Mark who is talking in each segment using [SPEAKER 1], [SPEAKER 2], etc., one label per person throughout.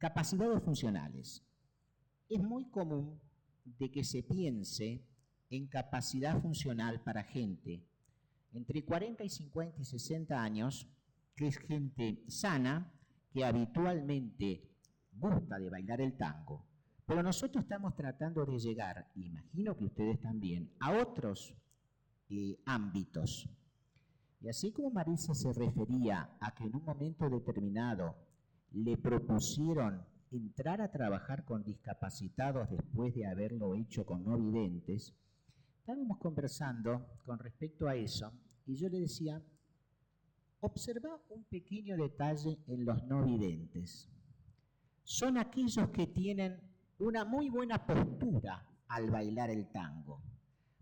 [SPEAKER 1] Capacidades funcionales. Es muy común de que se piense en capacidad funcional para gente entre 40 y 50 y 60 años, que es gente sana, que habitualmente gusta de bailar el tango. Pero nosotros estamos tratando de llegar, imagino que ustedes también, a otros ámbitos. Y así como Marisa se refería a que en un momento determinado le propusieron entrar a trabajar con discapacitados después de haberlo hecho con no videntes, estábamos conversando con respecto a eso y yo le decía, observa un pequeño detalle en los no videntes. Son aquellos que tienen una muy buena postura al bailar el tango.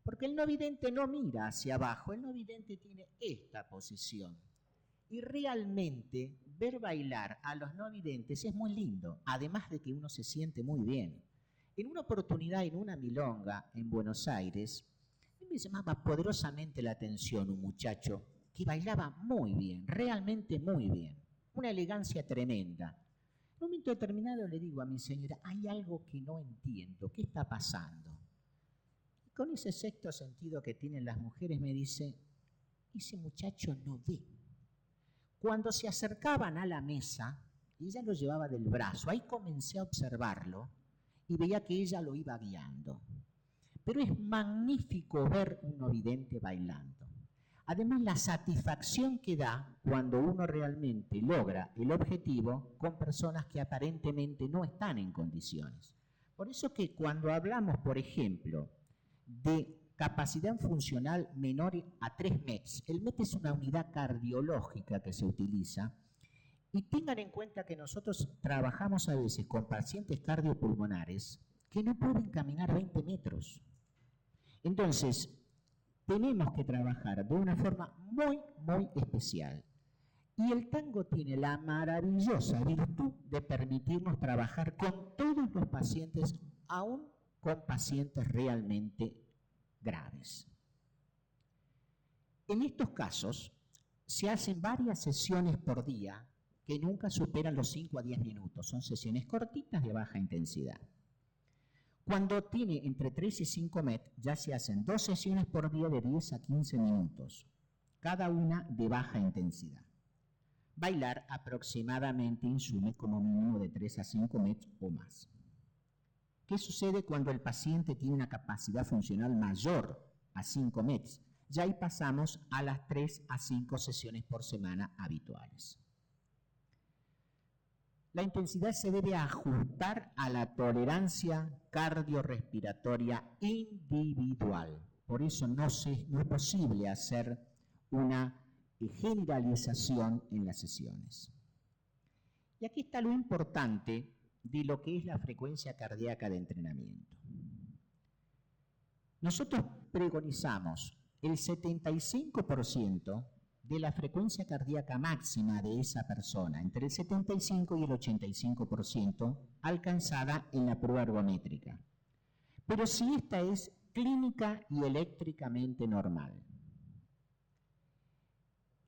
[SPEAKER 1] Porque el no vidente no mira hacia abajo, el no vidente tiene esta posición. Y realmente ver bailar a los no videntes es muy lindo, además de que uno se siente muy bien. En una oportunidad, en una milonga en Buenos Aires, me llamaba poderosamente la atención un muchacho que bailaba muy bien, realmente muy bien, una elegancia tremenda. En un momento determinado le digo a mi señora, hay algo que no entiendo, ¿qué está pasando? Y con ese sexto sentido que tienen las mujeres me dice, ese muchacho no ve. Cuando se acercaban a la mesa, ella lo llevaba del brazo, ahí comencé a observarlo y veía que ella lo iba guiando. Pero es magnífico ver un no vidente bailando. Además, la satisfacción que da cuando uno realmente logra el objetivo con personas que aparentemente no están en condiciones. Por eso que cuando hablamos, por ejemplo, de capacidad funcional menor a 3 METs, el MET es una unidad cardiológica que se utiliza, y tengan en cuenta que nosotros trabajamos a veces con pacientes cardiopulmonares que no pueden caminar 20 metros. Entonces, tenemos que trabajar de una forma muy, muy especial. Y el tango tiene la maravillosa virtud de permitirnos trabajar con todos los pacientes, aún con pacientes realmente graves. En estos casos, se hacen varias sesiones por día que nunca superan los 5 a 10 minutos. Son sesiones cortitas de baja intensidad. Cuando tiene entre 3 y 5 MET, ya se hacen 2 sesiones por día de 10 a 15 minutos, cada una de baja intensidad. Bailar aproximadamente insume como mínimo de 3 a 5 MET o más. ¿Qué sucede cuando el paciente tiene una capacidad funcional mayor a 5 METs? Ya ahí pasamos a las 3 a 5 sesiones por semana habituales. La intensidad se debe ajustar a la tolerancia cardiorrespiratoria individual. Por eso no es posible hacer una generalización en las sesiones. Y aquí está lo importante de lo que es la frecuencia cardíaca de entrenamiento. Nosotros pregonizamos el 75% de la frecuencia cardíaca máxima de esa persona, entre el 75 y el 85% alcanzada en la prueba ergométrica. Pero si esta es clínica y eléctricamente normal.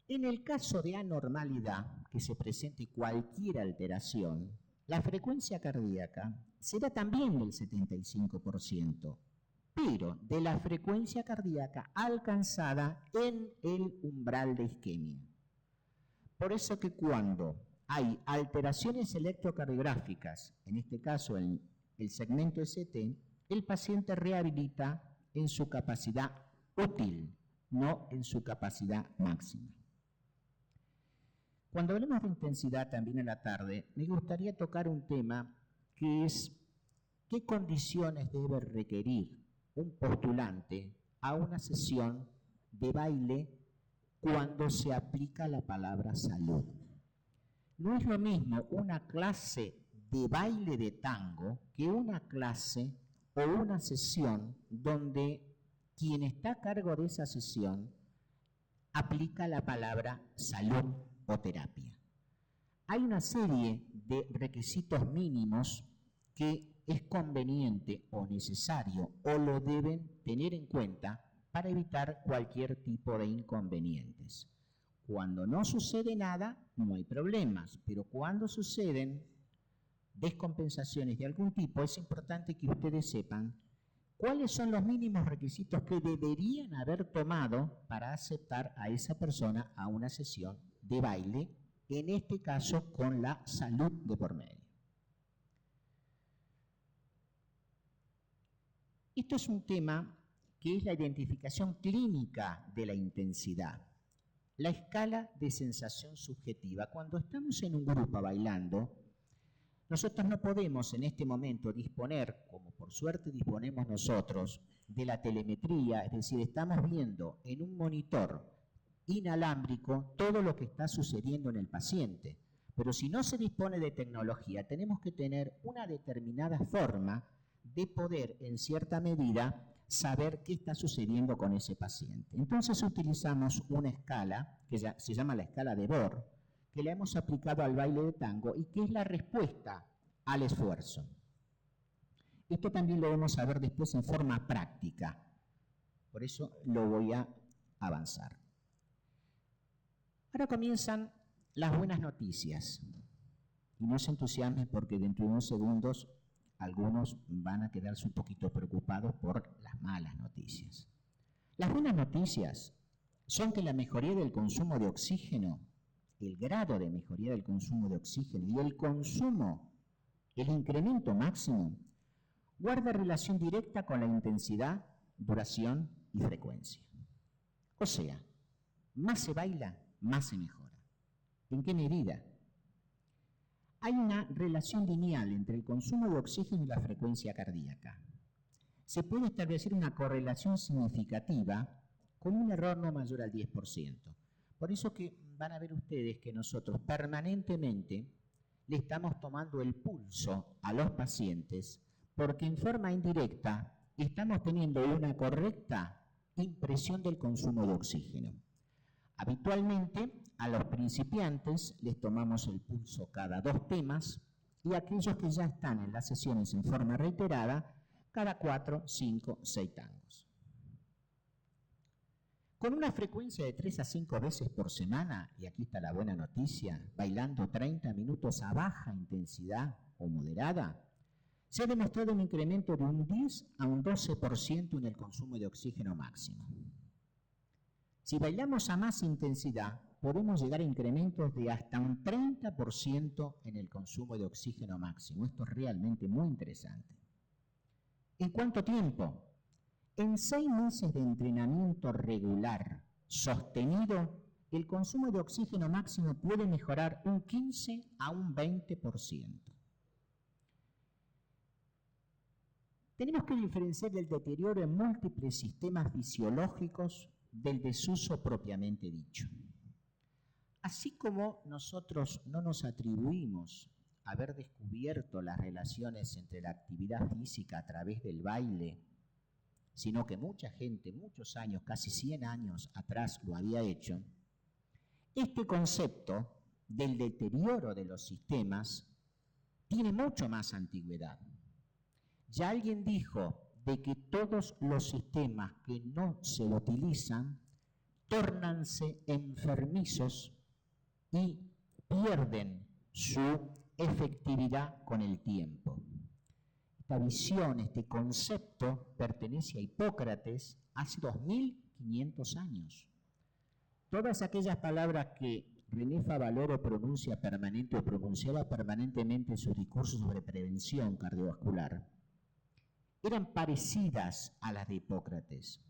[SPEAKER 1] En el caso de anormalidad, que se presente cualquier alteración, la frecuencia cardíaca será también del 75%, pero de la frecuencia cardíaca alcanzada en el umbral de isquemia. Por eso que cuando hay alteraciones electrocardiográficas, en este caso en el segmento ST, el paciente rehabilita en su capacidad útil, no en su capacidad máxima. Cuando hablemos de intensidad también en la tarde, me gustaría tocar un tema que es qué condiciones debe requerir un postulante a una sesión de baile cuando se aplica la palabra salud. No es lo mismo una clase de baile de tango que una clase o una sesión donde quien está a cargo de esa sesión aplica la palabra salud o terapia. Hay una serie de requisitos mínimos que es conveniente o necesario o lo deben tener en cuenta para evitar cualquier tipo de inconvenientes. Cuando no sucede nada, no hay problemas, pero cuando suceden, descompensaciones de algún tipo, es importante que ustedes sepan cuáles son los mínimos requisitos que deberían haber tomado para aceptar a esa persona a una sesión de baile, en este caso con la salud de por medio. Esto es un tema que es la identificación clínica de la intensidad. La escala de sensación subjetiva. Cuando estamos en un grupo bailando, nosotros no podemos en este momento disponer, como por suerte disponemos nosotros, de la telemetría, es decir, estamos viendo en un monitor inalámbrico todo lo que está sucediendo en el paciente. Pero si no se dispone de tecnología, tenemos que tener una determinada forma de poder, en cierta medida, saber qué está sucediendo con ese paciente. Entonces utilizamos una escala, que se llama la escala de Bohr, que la hemos aplicado al baile de tango y que es la respuesta al esfuerzo. Esto también lo vamos a ver después en forma práctica, por eso lo voy a avanzar. Ahora comienzan las buenas noticias, y no se entusiasmen porque dentro de unos segundos algunos van a quedarse un poquito preocupados por las malas noticias. Las buenas noticias son que la mejoría del consumo de oxígeno, el grado de mejoría del consumo de oxígeno y el consumo, el incremento máximo, guarda relación directa con la intensidad, duración y frecuencia. O sea, más se baila, más se mejora. ¿En qué medida? Hay una relación lineal entre el consumo de oxígeno y la frecuencia cardíaca. Se puede establecer una correlación significativa con un error no mayor al 10%. Por eso que van a ver ustedes que nosotros permanentemente le estamos tomando el pulso a los pacientes porque en forma indirecta estamos teniendo una correcta impresión del consumo de oxígeno. Habitualmente a los principiantes les tomamos el pulso cada 2 temas y a aquellos que ya están en las sesiones en forma reiterada cada 4, 5, 6 tangos. Con una frecuencia de 3 a 5 veces por semana, y aquí está la buena noticia, bailando 30 minutos a baja intensidad o moderada, se ha demostrado un incremento de un 10 a un 12% en el consumo de oxígeno máximo. Si bailamos a más intensidad, podemos llegar a incrementos de hasta un 30% en el consumo de oxígeno máximo. Esto es realmente muy interesante. ¿En cuánto tiempo? En 6 meses de entrenamiento regular, sostenido, el consumo de oxígeno máximo puede mejorar un 15 a un 20%. Tenemos que diferenciar el deterioro en múltiples sistemas fisiológicos del desuso propiamente dicho. Así como nosotros no nos atribuimos haber descubierto las relaciones entre la actividad física a través del baile, sino que mucha gente, muchos años, casi 100 años atrás lo había hecho, este concepto del deterioro de los sistemas tiene mucho más antigüedad. Ya alguien dijo de que todos los sistemas que no se utilizan tórnanse enfermizos y pierden su efectividad con el tiempo. Esta visión, este concepto, pertenece a Hipócrates hace 2500 años. Todas aquellas palabras que René Favaloro pronuncia permanente o pronunciaba permanentemente en sus discursos sobre prevención cardiovascular eran parecidas a las de Hipócrates.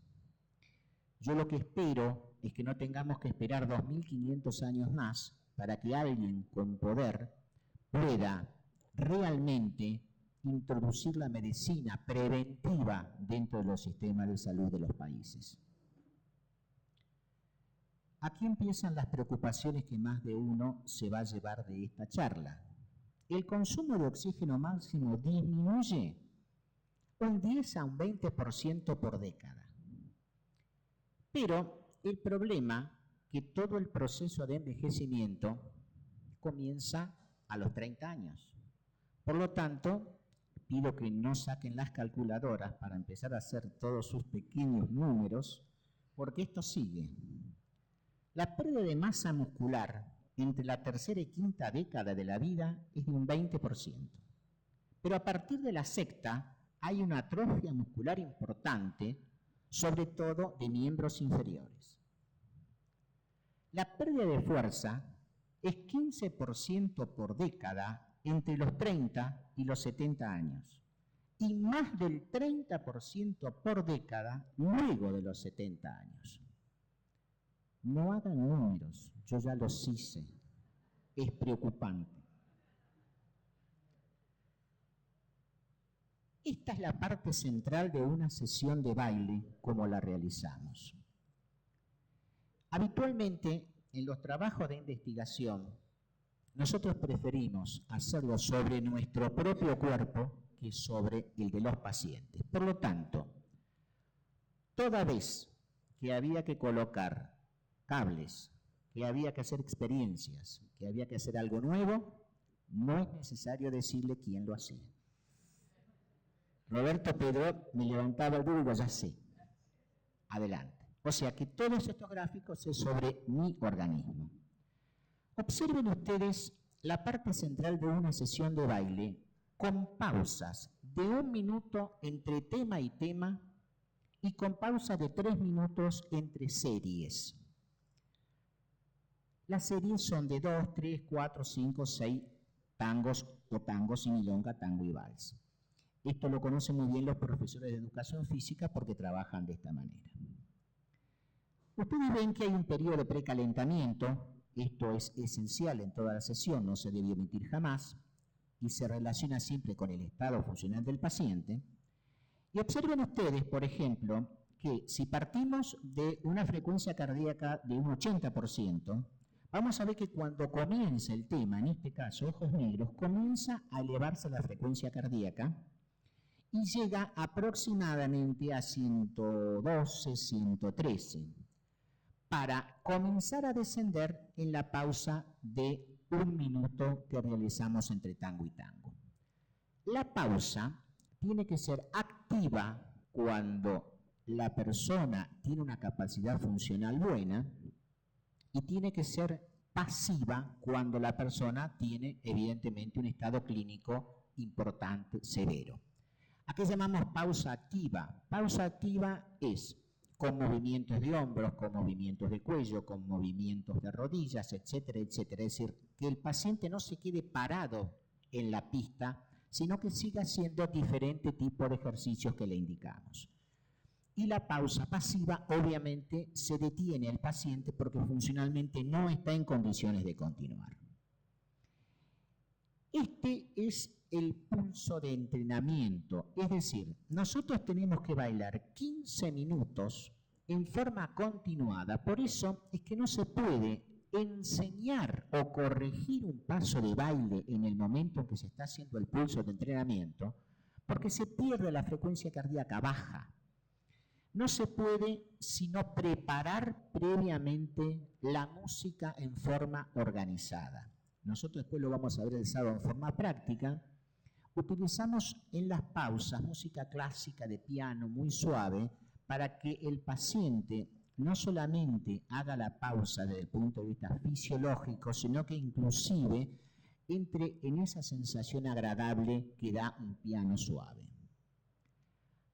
[SPEAKER 1] Yo lo que espero es que no tengamos que esperar 2500 años más para que alguien con poder pueda realmente introducir la medicina preventiva dentro de los sistemas de salud de los países. Aquí empiezan las preocupaciones que más de uno se va a llevar de esta charla. El consumo de oxígeno máximo disminuye un 10 a un 20% por década. Pero el problema es que todo el proceso de envejecimiento comienza a los 30 años. Por lo tanto, pido que no saquen las calculadoras para empezar a hacer todos sus pequeños números, porque esto sigue. La pérdida de masa muscular entre la tercera y quinta década de la vida es de un 20%. pero a partir de la sexta hay una atrofia muscular importante, sobre todo de miembros inferiores. La pérdida de fuerza es 15% por década entre los 30 y los 70 años y más del 30% por década luego de los 70 años. No hagan números, yo ya los hice, es preocupante. Esta es la parte central de una sesión de baile como la realizamos. Habitualmente, en los trabajos de investigación, nosotros preferimos hacerlo sobre nuestro propio cuerpo que sobre el de los pacientes. Por lo tanto, toda vez que había que colocar cables, que había que hacer experiencias, que había que hacer algo nuevo, no es necesario decirle quién lo hacía. Roberto Pedro me levantaba el dedo y digo, ya sé, adelante. O sea que todos estos gráficos es sobre mi organismo. Observen ustedes la parte central de una sesión de baile con pausas de 1 minuto entre tema y tema y con pausas de 3 minutos entre series. Las series son de 2, 3, 4, 5, 6 tangos o tangos y milonga, tango y vals. Esto lo conocen muy bien los profesores de educación física porque trabajan de esta manera. Ustedes ven que hay un periodo de precalentamiento, esto es esencial en toda la sesión, no se debe omitir jamás, y se relaciona siempre con el estado funcional del paciente. Y observen ustedes, por ejemplo, que si partimos de una frecuencia cardíaca de un 80%, vamos a ver que cuando comienza el tema, en este caso ojos negros, comienza a elevarse la frecuencia cardíaca y llega aproximadamente a 112, 113, para comenzar a descender en la pausa de 1 minuto que realizamos entre tango y tango. La pausa tiene que ser activa cuando la persona tiene una capacidad funcional buena y tiene que ser pasiva cuando la persona tiene evidentemente un estado clínico importante, severo. ¿A qué llamamos pausa activa? Pausa activa es con movimientos de hombros, con movimientos de cuello, con movimientos de rodillas, etcétera, etcétera. Es decir, que el paciente no se quede parado en la pista, sino que siga haciendo diferentes tipos de ejercicios que le indicamos. Y la pausa pasiva, obviamente, se detiene al paciente porque funcionalmente no está en condiciones de continuar. Este es el pulso de entrenamiento, es decir, nosotros tenemos que bailar 15 minutos en forma continuada, por eso es que no se puede enseñar o corregir un paso de baile en el momento en que se está haciendo el pulso de entrenamiento, porque se pierde la frecuencia cardíaca baja. No se puede sino preparar previamente la música en forma organizada. Nosotros después lo vamos a ver el sábado en forma práctica. Utilizamos en las pausas música clásica de piano muy suave para que el paciente no solamente haga la pausa desde el punto de vista fisiológico, sino que inclusive entre en esa sensación agradable que da un piano suave.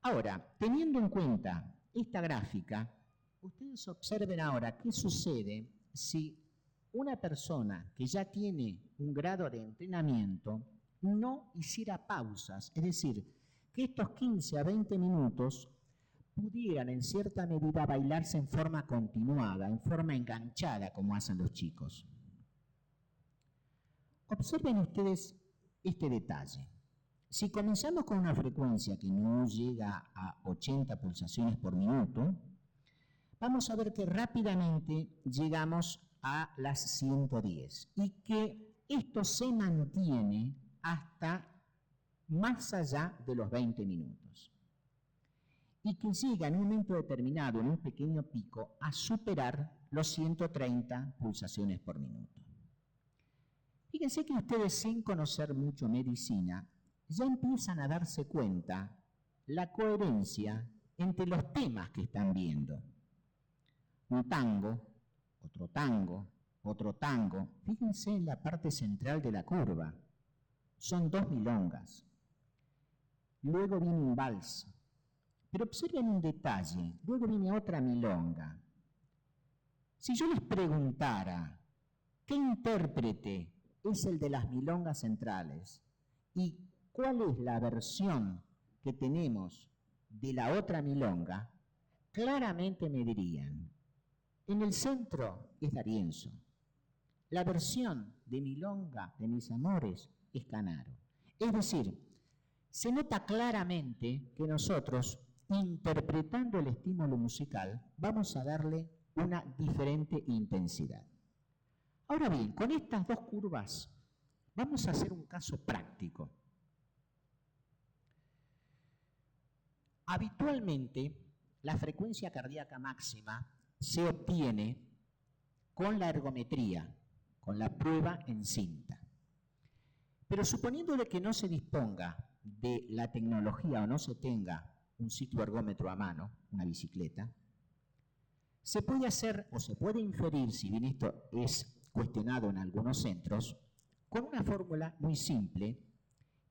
[SPEAKER 1] Ahora, teniendo en cuenta esta gráfica, ustedes observen ahora qué sucede si una persona que ya tiene un grado de entrenamiento no hiciera pausas, es decir, que estos 15 a 20 minutos pudieran en cierta medida bailarse en forma continuada, en forma enganchada, como hacen los chicos. Observen ustedes este detalle. Si comenzamos con una frecuencia que no llega a 80 pulsaciones por minuto, vamos a ver que rápidamente llegamos a las 110 y que esto se mantiene hasta más allá de los 20 minutos y que llega en un momento determinado, en un pequeño pico, a superar los 130 pulsaciones por minuto. Fíjense que ustedes, sin conocer mucho medicina, ya empiezan a darse cuenta la coherencia entre los temas que están viendo. Un tango, otro tango, otro tango. Fíjense en la parte central de la curva. Son 2 milongas. luego viene un vals. Pero observen un detalle, luego viene otra milonga. Si yo les preguntara, ¿qué intérprete es el de las milongas centrales? ¿Y cuál es la versión que tenemos de la otra milonga? Claramente me dirían, en el centro es D'Arienzo. La versión de milonga de Mis Amores es Canaro. Es decir, se nota claramente que nosotros, interpretando el estímulo musical, vamos a darle una diferente intensidad. Ahora bien, con estas dos curvas vamos a hacer un caso práctico. Habitualmente, la frecuencia cardíaca máxima se obtiene con la ergometría, con la prueba en cinta. Pero suponiendo de que no se disponga de la tecnología o no se tenga un cicloergómetro a mano, una bicicleta, se puede hacer o se puede inferir, si bien esto es cuestionado en algunos centros, con una fórmula muy simple,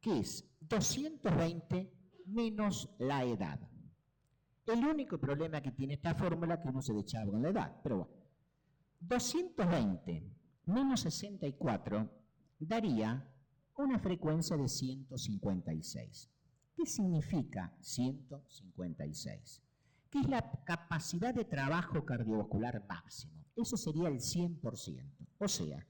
[SPEAKER 1] que es 220 menos la edad. El único problema que tiene esta fórmula es que uno se dechaba con la edad, pero bueno. 220 menos 64 daría una frecuencia de 156. ¿Qué significa 156? Que es la capacidad de trabajo cardiovascular máximo. Eso sería el 100%. O sea,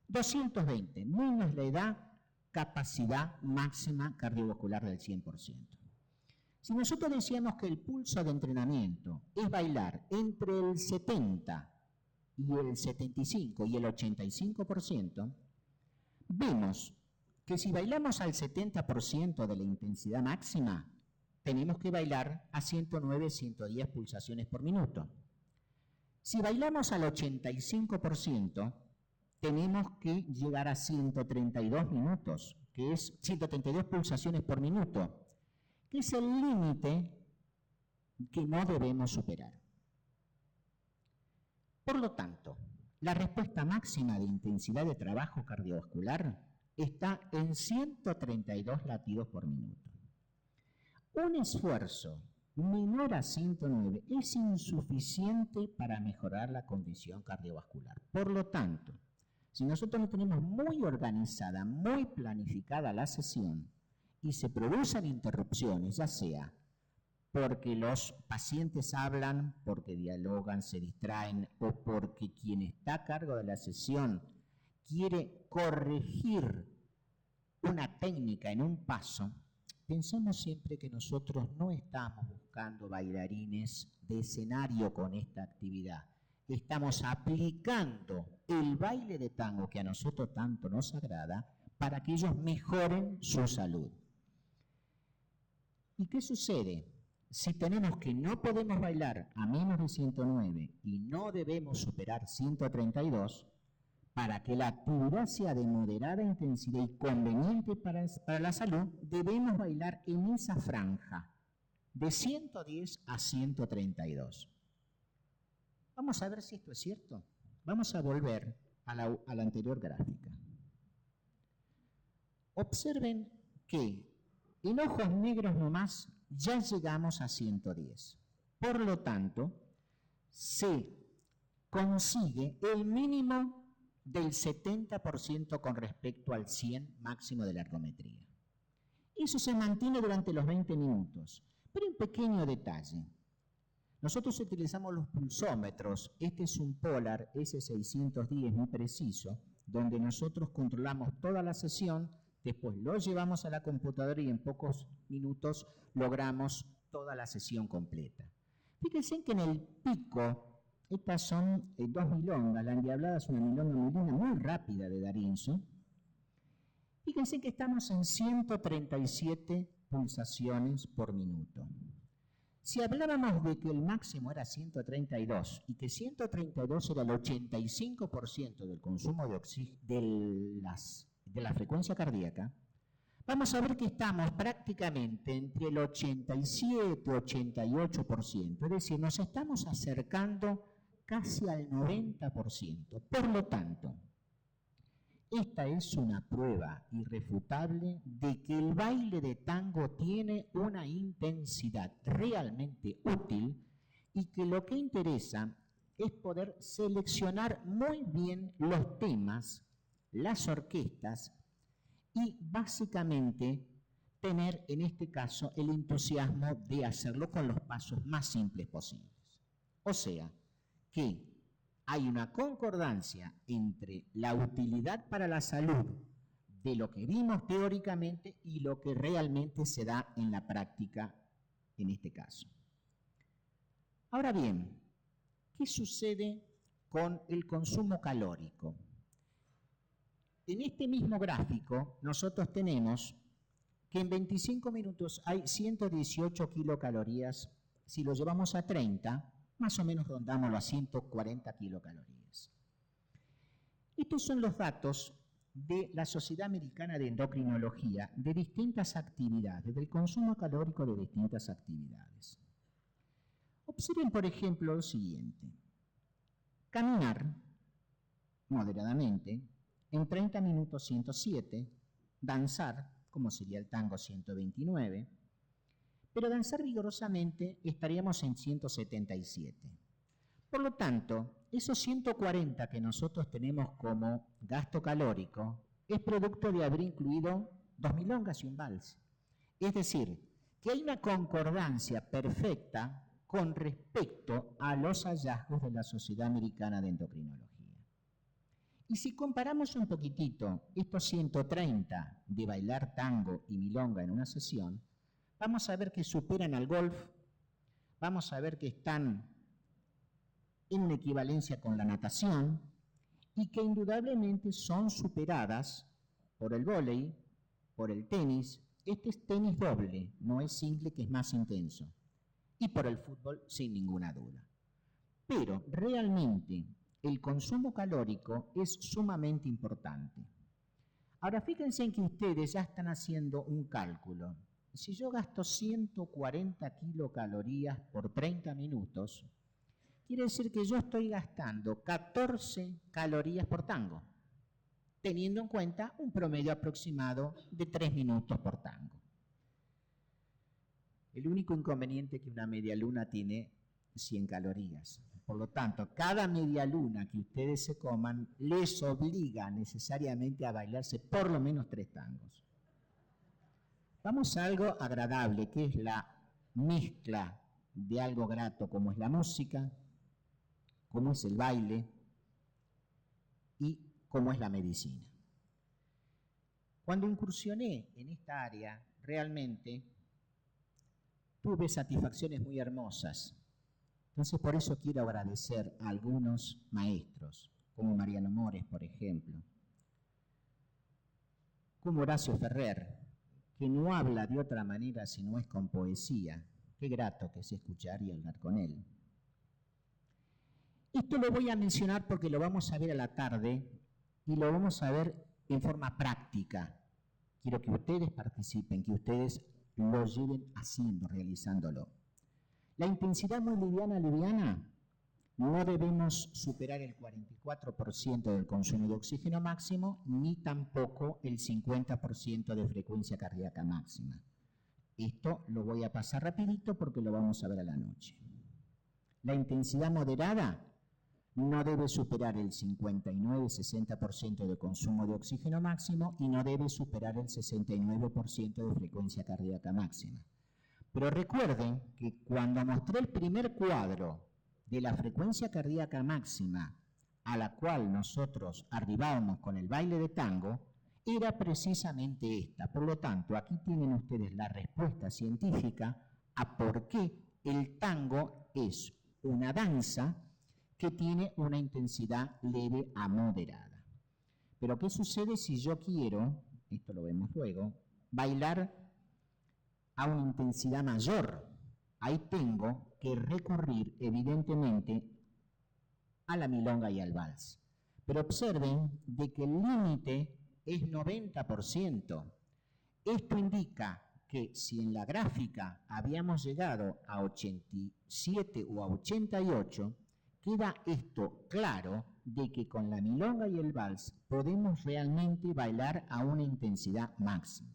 [SPEAKER 1] 220 menos la edad, capacidad máxima cardiovascular del 100%. Si nosotros decíamos que el pulso de entrenamiento es bailar entre el 70 y el 75 y el 85%, vemos que si bailamos al 70% de la intensidad máxima, tenemos que bailar a 109, 110 pulsaciones por minuto. Si bailamos al 85%, tenemos que llegar a 132 minutos, que es 132 pulsaciones por minuto, que es el límite que no debemos superar. Por lo tanto, la respuesta máxima de intensidad de trabajo cardiovascular está en 132 latidos por minuto. Un esfuerzo menor a 109 es insuficiente para mejorar la condición cardiovascular. Por lo tanto, si nosotros no tenemos muy organizada, muy planificada la sesión y se producen interrupciones, ya sea porque los pacientes hablan, porque dialogan, se distraen o porque quien está a cargo de la sesión quiere corregir una técnica en un paso, pensemos siempre que nosotros no estamos buscando bailarines de escenario con esta actividad. Estamos aplicando el baile de tango que a nosotros tanto nos agrada para que ellos mejoren su salud. ¿Y qué sucede? Si tenemos que no podemos bailar a menos de 109 y no debemos superar 132, para que la actividad sea de moderada intensidad y conveniente para la salud, debemos bailar en esa franja, de 110 a 132. Vamos a ver si esto es cierto. Vamos a volver a la anterior gráfica. Observen que en ojos negros nomás ya llegamos a 110. Por lo tanto, se consigue el mínimo del 70% con respecto al 100 máximo de la ergometría. Eso se mantiene durante los 20 minutos. Pero un pequeño detalle. Nosotros utilizamos los pulsómetros. Este es un Polar S610 muy preciso, donde nosotros controlamos toda la sesión, después lo llevamos a la computadora y en pocos minutos logramos toda la sesión completa. Fíjense que en el pico, estas son dos milongas, la endiablada es una milonga muy linda, muy rápida de D'Arienzo. Fíjense que estamos en 137 pulsaciones por minuto. Si hablábamos de que el máximo era 132 y que 132 era el 85% del consumo de la frecuencia cardíaca, vamos a ver que estamos prácticamente entre el 87 y 88%, es decir, nos estamos acercando casi al 90%. Por lo tanto, esta es una prueba irrefutable de que el baile de tango tiene una intensidad realmente útil y que lo que interesa es poder seleccionar muy bien los temas, las orquestas y básicamente tener en este caso el entusiasmo de hacerlo con los pasos más simples posibles. O sea, que hay una concordancia entre la utilidad para la salud de lo que vimos teóricamente y lo que realmente se da en la práctica en este caso. Ahora bien, ¿qué sucede con el consumo calórico? En este mismo gráfico nosotros tenemos que en 25 minutos hay 118 kilocalorías. Si lo llevamos a 30, más o menos rondamos las 140 kilocalorías. Estos son los datos de la Sociedad Americana de Endocrinología de distintas actividades, del consumo calórico de distintas actividades. Observen, por ejemplo, lo siguiente. Caminar moderadamente, en 30 minutos 107, danzar, como sería el tango 129, pero danzar vigorosamente estaríamos en 177. Por lo tanto, esos 140 que nosotros tenemos como gasto calórico es producto de haber incluido 2 milongas y un vals. Es decir, que hay una concordancia perfecta con respecto a los hallazgos de la Sociedad Americana de Endocrinología. Y si comparamos un poquitito estos 130 de bailar tango y milonga en una sesión, vamos a ver que superan al golf, vamos a ver que están en una equivalencia con la natación y que indudablemente son superadas por el vóley, por el tenis. Este es tenis doble, no es single, que es más intenso, y por el fútbol sin ninguna duda. Pero realmente el consumo calórico es sumamente importante. Ahora fíjense en que ustedes ya están haciendo un cálculo. Si yo gasto 140 kilocalorías por 30 minutos, quiere decir que yo estoy gastando 14 calorías por tango, teniendo en cuenta un promedio aproximado de 3 minutos por tango. El único inconveniente es que una media luna tiene 100 calorías. Por lo tanto, cada media luna que ustedes se coman les obliga necesariamente a bailarse por lo menos 3 tangos. Vamos a algo agradable, que es la mezcla de algo grato, como es la música, como es el baile y como es la medicina. Cuando incursioné en esta área, realmente tuve satisfacciones muy hermosas. Entonces, por eso quiero agradecer a algunos maestros, como Mariano Mores, por ejemplo, como Horacio Ferrer, que no habla de otra manera si no es con poesía. Qué grato que es escuchar y hablar con él. Esto lo voy a mencionar porque lo vamos a ver a la tarde y lo vamos a ver en forma práctica. Quiero que ustedes participen, que ustedes lo lleven haciendo, realizándolo. La intensidad muy liviana, no debemos superar el 44% del consumo de oxígeno máximo, ni tampoco el 50% de frecuencia cardíaca máxima. Esto lo voy a pasar rapidito porque lo vamos a ver a la noche. La intensidad moderada no debe superar el 59-60% de consumo de oxígeno máximo y no debe superar el 69% de frecuencia cardíaca máxima. Pero recuerden que cuando mostré el primer cuadro de la frecuencia cardíaca máxima a la cual nosotros arribábamos con el baile de tango, era precisamente esta. Por lo tanto, aquí tienen ustedes la respuesta científica a por qué el tango es una danza que tiene una intensidad leve a moderada. Pero ¿qué sucede si yo quiero, esto lo vemos luego, bailar a una intensidad mayor? Ahí tengo que recurrir evidentemente a la milonga y al vals. Pero observen de que el límite es 90%. Esto indica que si en la gráfica habíamos llegado a 87 o a 88, queda esto claro de que con la milonga y el vals podemos realmente bailar a una intensidad máxima.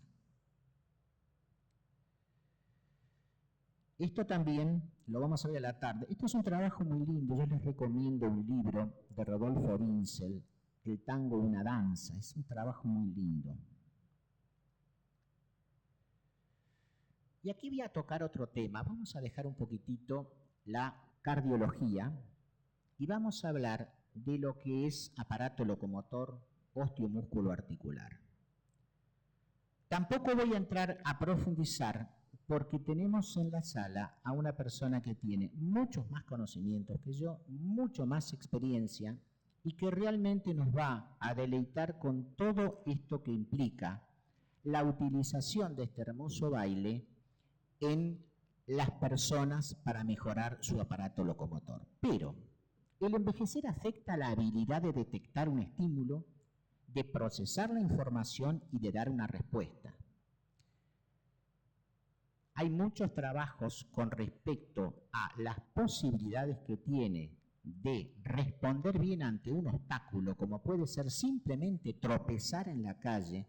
[SPEAKER 1] Esto también lo vamos a ver a la tarde. Esto es un trabajo muy lindo. Yo les recomiendo un libro de Rodolfo Winzel, El tango, una danza. Es un trabajo muy lindo. Y aquí voy a tocar otro tema. Vamos a dejar un poquitito la cardiología y vamos a hablar de lo que es aparato locomotor osteomúsculo articular. Tampoco voy a entrar a profundizar porque tenemos en la sala a una persona que tiene muchos más conocimientos que yo, mucho más experiencia y que realmente nos va a deleitar con todo esto que implica la utilización de este hermoso baile en las personas para mejorar su aparato locomotor. Pero el envejecer afecta la habilidad de detectar un estímulo, de procesar la información y de dar una respuesta. Hay muchos trabajos con respecto a las posibilidades que tiene de responder bien ante un obstáculo, como puede ser simplemente tropezar en la calle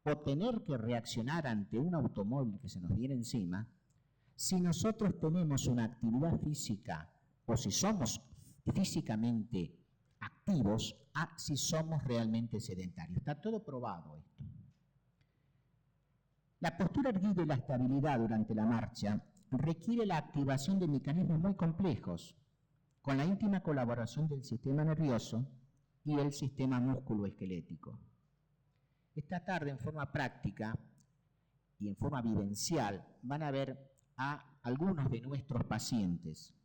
[SPEAKER 1] o tener que reaccionar ante un automóvil que se nos viene encima. Si nosotros tenemos una actividad física o si somos físicamente activos, a si somos realmente sedentarios. Está todo probado esto. La postura erguida y la estabilidad durante la marcha requiere la activación de mecanismos muy complejos, con la íntima colaboración del sistema nervioso y el sistema músculo-esquelético. Esta tarde, en forma práctica y en forma vivencial, van a ver a algunos de nuestros pacientes.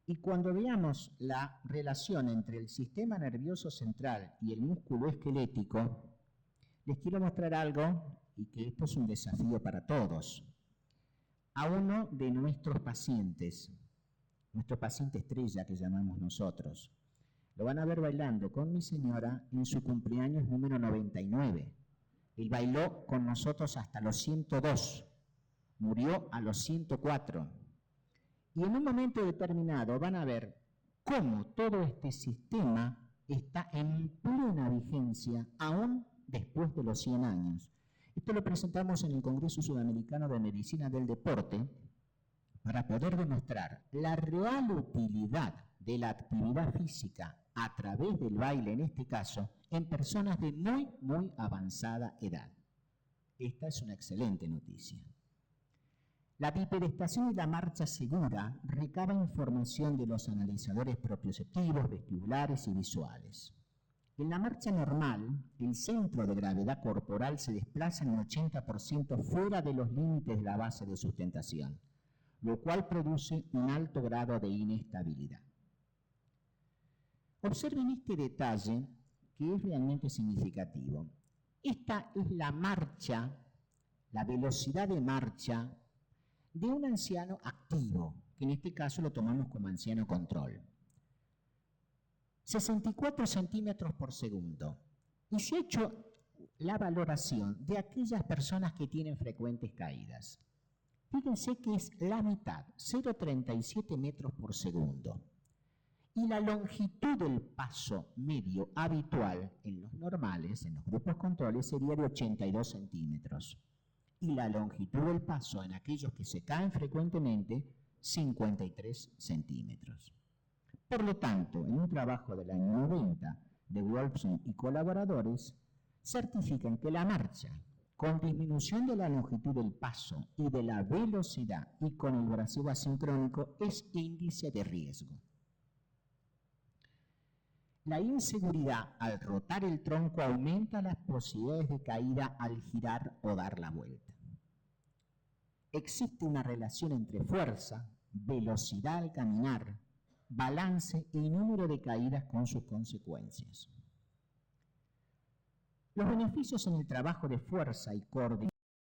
[SPEAKER 1] Y cuando veamos la relación entre el sistema nervioso central y el músculo esquelético, les quiero mostrar algo, y que esto es un desafío para todos. A uno de nuestro paciente estrella que llamamos nosotros, lo van a ver bailando con mi señora en su cumpleaños número 99. Él bailó con nosotros hasta los 102, murió a los 104. Y en un momento determinado van a ver cómo todo este sistema está en plena vigencia aún después de los 100 años. Esto lo presentamos en el Congreso Sudamericano de Medicina del Deporte para poder demostrar la real utilidad de la actividad física a través del baile, en este caso, en personas de muy avanzada edad. Esta es una excelente noticia. La bipedestación y la marcha segura recaba información de los analizadores propioceptivos, vestibulares y visuales. En la marcha normal, el centro de gravedad corporal se desplaza en un 80% fuera de los límites de la base de sustentación, lo cual produce un alto grado de inestabilidad. Observen este detalle que es realmente significativo. Esta es la marcha, la velocidad de marcha de un anciano activo, que en este caso lo tomamos como anciano control. 64 centímetros por segundo. Y se ha hecho la valoración de aquellas personas que tienen frecuentes caídas. Fíjense que es la mitad, 0,37 metros por segundo. Y la longitud del paso medio habitual en los normales, en los grupos controles, sería de 82 centímetros. Y la longitud del paso en aquellos que se caen frecuentemente, 53 centímetros. Por lo tanto, en un trabajo del año 90 de Wolfson y colaboradores, certifican que la marcha, con disminución de la longitud del paso y de la velocidad y con el braceo asincrónico, es índice de riesgo. La inseguridad al rotar el tronco aumenta las posibilidades de caída al girar o dar la vuelta. Existe una relación entre fuerza, velocidad al caminar, balance y número de caídas con sus consecuencias. Los beneficios en el trabajo de fuerza y coordinación